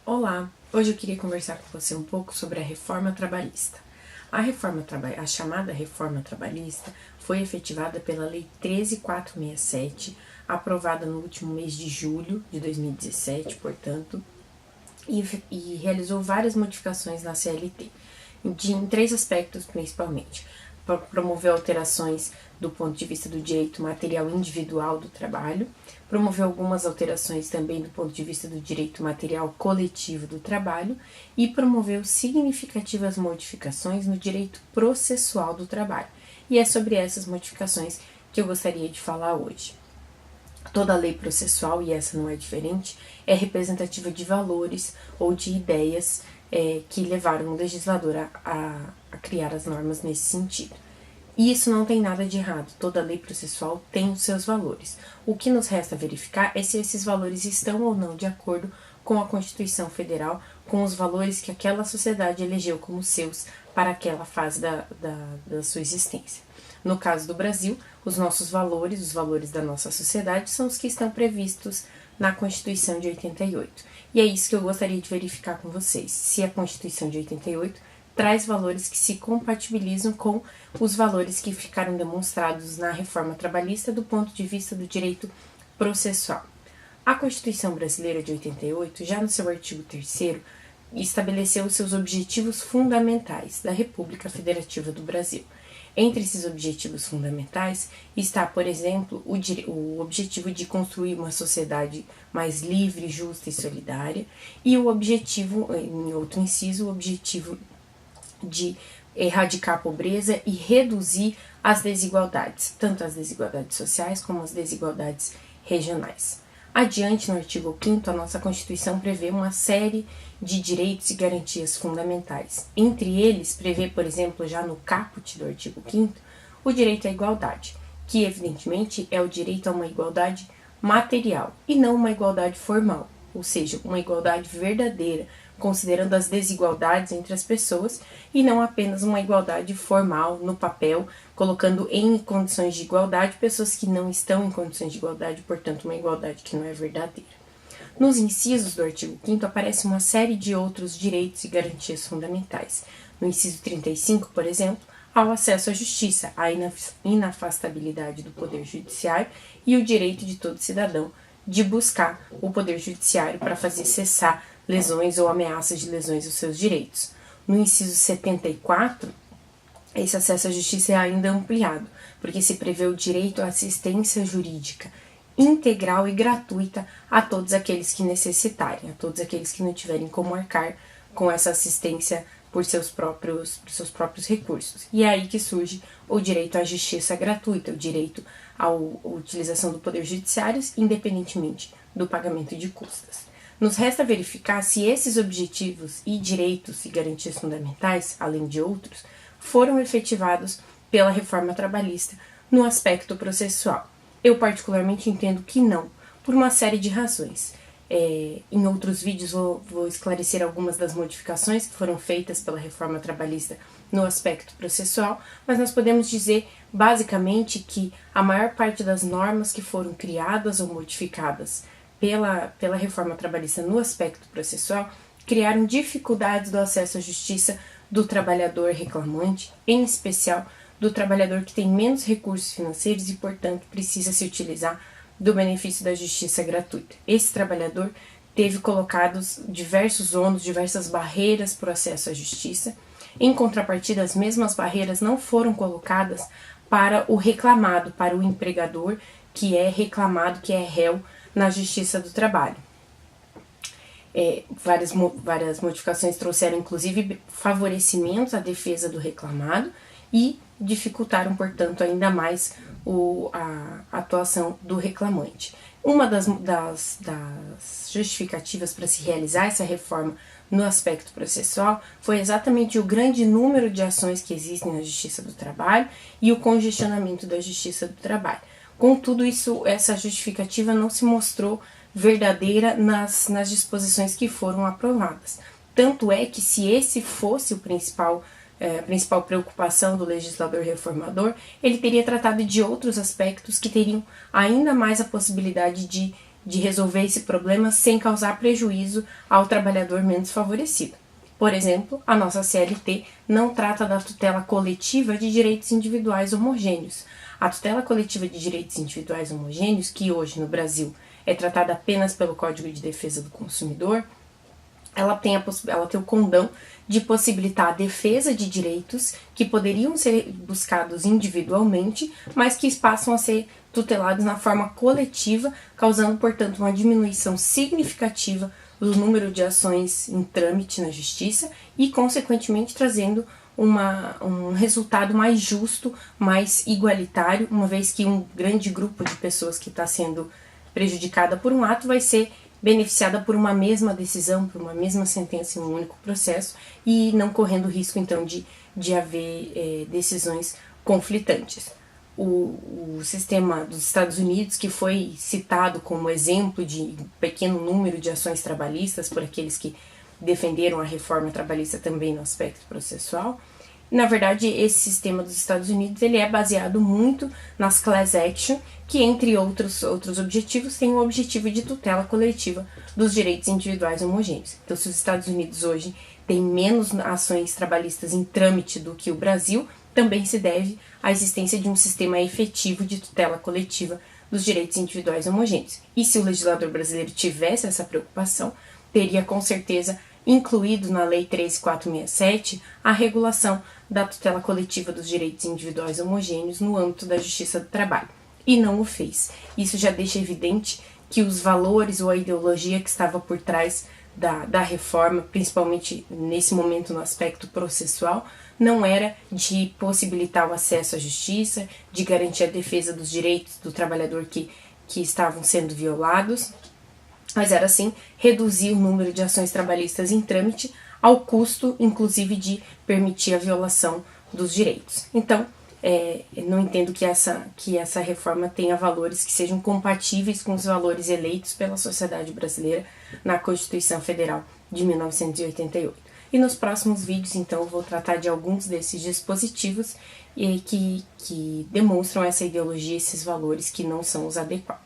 Olá, hoje eu queria conversar com você um pouco sobre a reforma trabalhista. A chamada reforma trabalhista foi efetivada pela Lei 13.467, aprovada no último mês de julho de 2017, portanto, e realizou várias modificações na CLT, em três aspectos principalmente. Promoveu alterações do ponto de vista do direito material individual do trabalho, promoveu algumas alterações também do ponto de vista do direito material coletivo do trabalho e promoveu significativas modificações no direito processual do trabalho. E é sobre essas modificações que eu gostaria de falar hoje. Toda lei processual, e essa não é diferente, é representativa de valores ou de ideias que levaram o legislador a criar as normas nesse sentido. E isso não tem nada de errado, toda lei processual tem os seus valores. O que nos resta verificar é se esses valores estão ou não de acordo com a Constituição Federal, com os valores que aquela sociedade elegeu como seus para aquela fase da sua existência. No caso do Brasil, os nossos valores, os valores da nossa sociedade, são os que estão previstos na Constituição de 88. E é isso que eu gostaria de verificar com vocês, se a Constituição de 88 traz valores que se compatibilizam com os valores que ficaram demonstrados na reforma trabalhista do ponto de vista do direito processual. A Constituição Brasileira de 88, já no seu artigo 3º, estabeleceu os seus objetivos fundamentais da República Federativa do Brasil. Entre esses objetivos fundamentais está, por exemplo, o objetivo de construir uma sociedade mais livre, justa e solidária, e o objetivo, em outro inciso, o objetivo de erradicar a pobreza e reduzir as desigualdades, tanto as desigualdades sociais como as desigualdades regionais. Adiante, no artigo 5º, a nossa Constituição prevê uma série de direitos e garantias fundamentais. Entre eles, prevê, por exemplo, já no caput do artigo 5º, o direito à igualdade, que evidentemente é o direito a uma igualdade material e não uma igualdade formal, ou seja, uma igualdade verdadeira, considerando as desigualdades entre as pessoas e não apenas uma igualdade formal no papel, colocando em condições de igualdade pessoas que não estão em condições de igualdade, portanto uma igualdade que não é verdadeira. Nos incisos do artigo 5º aparece uma série de outros direitos e garantias fundamentais. No inciso 35, por exemplo, há o acesso à justiça, a inafastabilidade do poder judiciário e o direito de todo cidadão de buscar o poder judiciário para fazer cessar lesões ou ameaças de lesões aos seus direitos. No inciso 74, esse acesso à justiça é ainda ampliado, porque se prevê o direito à assistência jurídica integral e gratuita a todos aqueles que necessitarem, a todos aqueles que não tiverem como arcar com essa assistência por seus próprios recursos. E é aí que surge o direito à justiça gratuita, o direito à utilização do poder judiciário, independentemente do pagamento de custas. Nos resta verificar se esses objetivos e direitos e garantias fundamentais, além de outros, foram efetivados pela reforma trabalhista no aspecto processual. Eu particularmente entendo que não, por uma série de razões. Em outros vídeos vou esclarecer algumas das modificações que foram feitas pela reforma trabalhista no aspecto processual, mas nós podemos dizer basicamente que a maior parte das normas que foram criadas ou modificadas pela reforma trabalhista no aspecto processual criaram dificuldades do acesso à justiça do trabalhador reclamante, em especial do trabalhador que tem menos recursos financeiros e, portanto, precisa se utilizar do benefício da justiça gratuita. Esse trabalhador teve colocados diversos ônus, diversas barreiras para o acesso à justiça. Em contrapartida, as mesmas barreiras não foram colocadas para o reclamado, para o empregador que é reclamado, que é réu na Justiça do Trabalho. Várias modificações trouxeram, inclusive, favorecimentos à defesa do reclamado e dificultaram, portanto, ainda mais a atuação do reclamante. Uma das justificativas para se realizar essa reforma no aspecto processual foi exatamente o grande número de ações que existem na Justiça do Trabalho e o congestionamento da Justiça do Trabalho. Contudo, essa justificativa não se mostrou verdadeira nas disposições que foram aprovadas. Tanto é que, se esse fosse a principal preocupação do legislador reformador, ele teria tratado de outros aspectos que teriam ainda mais a possibilidade de de resolver esse problema sem causar prejuízo ao trabalhador menos favorecido. Por exemplo, a nossa CLT não trata da tutela coletiva de direitos individuais homogêneos. A tutela coletiva de direitos individuais homogêneos, que hoje no Brasil é tratada apenas pelo Código de Defesa do Consumidor, ela tem o condão de possibilitar a defesa de direitos que poderiam ser buscados individualmente, mas que passam a ser tutelados na forma coletiva, causando, portanto, uma diminuição significativa do número de ações em trâmite na justiça e, consequentemente, trazendo um resultado mais justo, mais igualitário, uma vez que um grande grupo de pessoas que está sendo prejudicada por um ato vai ser beneficiada por uma mesma decisão, por uma mesma sentença em um único processo e não correndo risco, então, de haver decisões conflitantes. O sistema dos Estados Unidos, que foi citado como exemplo de um pequeno número de ações trabalhistas por aqueles que defenderam a reforma trabalhista também no aspecto processual, na verdade, esse sistema dos Estados Unidos ele é baseado muito nas class action, que entre outros objetivos tem o objetivo de tutela coletiva dos direitos individuais homogêneos. Então, se os Estados Unidos hoje têm menos ações trabalhistas em trâmite do que o Brasil, também se deve à existência de um sistema efetivo de tutela coletiva dos direitos individuais homogêneos. E se o legislador brasileiro tivesse essa preocupação, teria com certeza incluído na Lei 13.467 a regulação da tutela coletiva dos direitos individuais homogêneos no âmbito da Justiça do Trabalho. E não o fez. Isso já deixa evidente que os valores ou a ideologia que estava por trás da reforma, principalmente nesse momento no aspecto processual, não era de possibilitar o acesso à justiça, de garantir a defesa dos direitos do trabalhador que estavam sendo violados, mas era sim reduzir o número de ações trabalhistas em trâmite ao custo, inclusive, de permitir a violação dos direitos. Então, não entendo que essa reforma tenha valores que sejam compatíveis com os valores eleitos pela sociedade brasileira na Constituição Federal de 1988. E nos próximos vídeos, então, eu vou tratar de alguns desses dispositivos que demonstram essa ideologia, esses valores que não são os adequados.